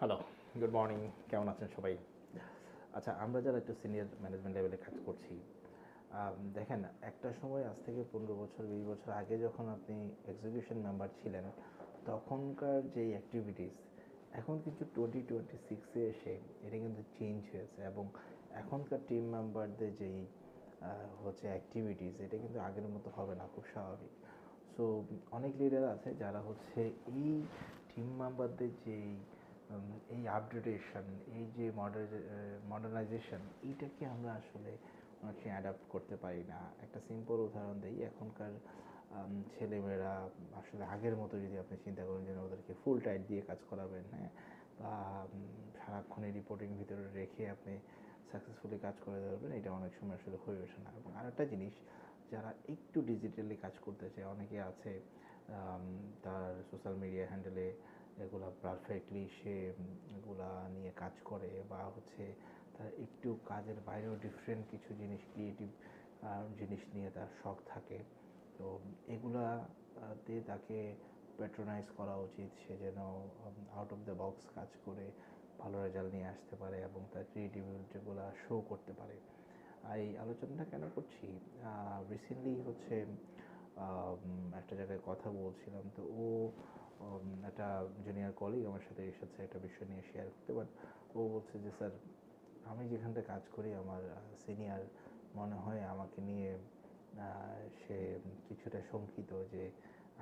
Hello, good morning. কেমন আছেন সবাই? আচ্ছা, আমরা যারা একটু সিনিয়র ম্যানেজমেন্ট লেভেলে কাজ করছি, দেখেন একটা সময় আজ থেকে 15 বছর 20 বছর আগে যখন আপনি এক্সিকিউশন মেম্বার ছিলেন, তখনকার যেই অ্যাক্টিভিটিস এখন কিন্তু 2026-এ এসে এটা কিন্তু চেঞ্জ হয়েছে এবং এখনকার টিম মেম্বারদের যেই হচ্ছে অ্যাক্টিভিটিস এটা কিন্তু আগের মতো হবে না, খুব স্বাভাবিক। সো অনেক লিডার আছে যারা হচ্ছে এই টিম মেম্বারদের যেই এই আপডেটেশন, এই যে মডার্নাইজেশন, এইটাকে আমরা আসলে অনেকে অ্যাডাপ্ট করতে পারি না। একটা সিম্পল উদাহরণ দিই, এখনকার ছেলেমেয়েরা আসলে আগের মতো যদি আপনি চিন্তা করেন যে ওদেরকে ফুল টাইট দিয়ে কাজ করাবেন, হ্যাঁ, বা সারাক্ষণ এই রিপোর্টিং ভিতরে রেখে আপনি সাকসেসফুলি কাজ করে দেবেন, এটা অনেক সময় আসলে হয়ে ওঠে না। এবং আরেকটা জিনিস, যারা একটু ডিজিটালি কাজ করতে চায়, অনেকে আছে তার সোশ্যাল মিডিয়া হ্যান্ডেলে এগুলা পারফেক্টলি সে এগুলা নিয়ে কাজ করে, বা হচ্ছে তার একটু কাজের বাইরেও ডিফারেন্ট কিছু জিনিস, ক্রিয়েটিভ জিনিস নিয়ে তার শখ থাকে। তো এগুলাতে তাকে প্যাট্রোনাইজ করা উচিত, সে যেন আউট অফ দ্য বক্স কাজ করে ভালো রেজাল্ট নিয়ে আসতে পারে এবং তার ক্রিয়েটিভিটিগুলো শো করতে পারে। এই আলোচনাটা কেন করছি, রিসেন্টলি হচ্ছে একটা জায়গায় কথা বলছিলাম, তো ও একটা জুনিয়র কলিগ আমার সাথে এসেছে একটা বিষয় নিয়ে শেয়ার করতে, বাট ও বলছে যে স্যার, আমি যেখানটা কাজ করি আমার সিনিয়র মনে হয় আমাকে নিয়ে সে কিছুটা শঙ্কিত যে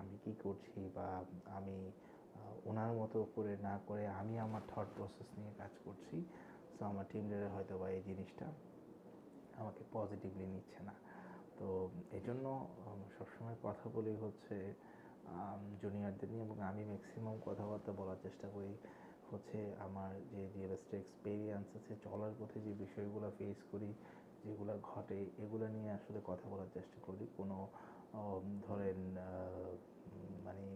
আমি কি করছি, বা আমি ওনার মতো করে না করে আমি আমার থট প্রসেস নিয়ে কাজ করছি। সো আমার টিম লিডার হয়তো বা এই জিনিসটা আমাকে পজিটিভলি নিচ্ছে না। তো এই জন্য সবসময় কথা বলি হচ্ছে জুনিয়রদের নিয়ে, এবং আমি ম্যাক্সিমাম কথাবার্তা বলার চেষ্টা করি হচ্ছে আমার যে রিয়েল এস্টেট এক্সপিরিয়েন্স আছে, চলার পথে যে বিষয়গুলো ফেস করি, যেগুলো ঘটে, এগুলো নিয়ে আসলে কথা বলার চেষ্টা করি। কোনো ধরেন মানে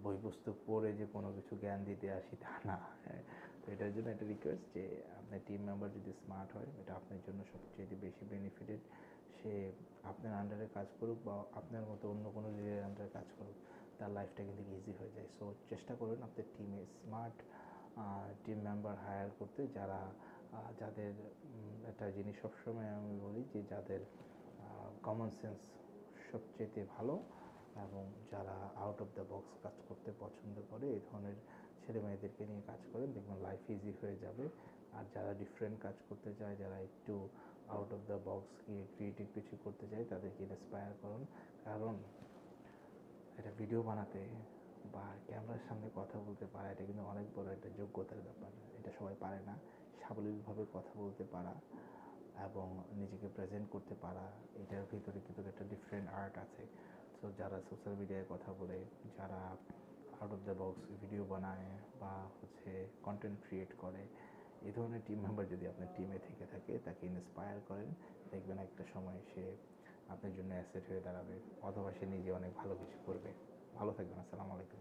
বই পুস্তক পড়ে যে কোনো কিছু জ্ঞান দিতে আসি তা না, হ্যাঁ। তো এটার জন্য একটা রিকোয়েস্ট যে আপনার টিম মেম্বার যদি স্মার্ট হয়, এটা আপনার জন্য সবচেয়ে বেশি বেনিফিটেড। সে আপনার আন্ডারে কাজ করুক বা আপনার মতো অন্য কোনো লিডারের আন্ডারে কাজ করুক, তার লাইফটা কিন্তু ইজি হয়ে যায়। সো চেষ্টা করুন আপনার টিমে স্মার্ট টিম মেম্বার হায়ার করতে, যারা যাদের একটা জিনিস সবসময় আমি বলি যে যাদের কমন সেন্স সবচেয়ে ভালো এবং যারা আউট অফ দ্য বক্স কাজ করতে পছন্দ করে, এই ধরনের ছেলে মেয়েদেরকে নিয়ে কাজ করেন, দেখবেন লাইফ ইজি হয়ে যাবে। আর যারা ডিফারেন্ট কাজ করতে চায়, যারা একটু আউট অফ দ্য বক্স গিয়ে ক্রিয়েটিভ কিছু করতে চায়, তাদেরকে ইন্সপায়ার করুন। কারণ একটা ভিডিও বানাতে বা ক্যামেরার সামনে কথা বলতে পারা, এটা কিন্তু অনেক বড় একটা যোগ্যতার ব্যাপার। এটা সবাই পারে না। সাবলীলভাবে কথা বলতে পারা এবং নিজেকে প্রেজেন্ট করতে পারা, এটার ভিতরে কিন্তু একটা ডিফারেন্ট আর্ট আছে। সো যারা সোশ্যাল মিডিয়ায় কথা বলে, যারা out of the box video বানায় বা হচ্ছে কন্টেন্ট ক্রিয়েট করে, এই ধরনের টিম মেম্বার যদি আপনার টিমে থেকে থাকে, তাকে ইন্সপায়ার করেন, দেখবেন একটা সময় সে আপনার জন্য অ্যাসেট হয়ে দাঁড়াবে, অথবা সে নিজে অনেক ভালো কিছু করবে। ভালো থাকবেন। আসসালামু আলাইকুম।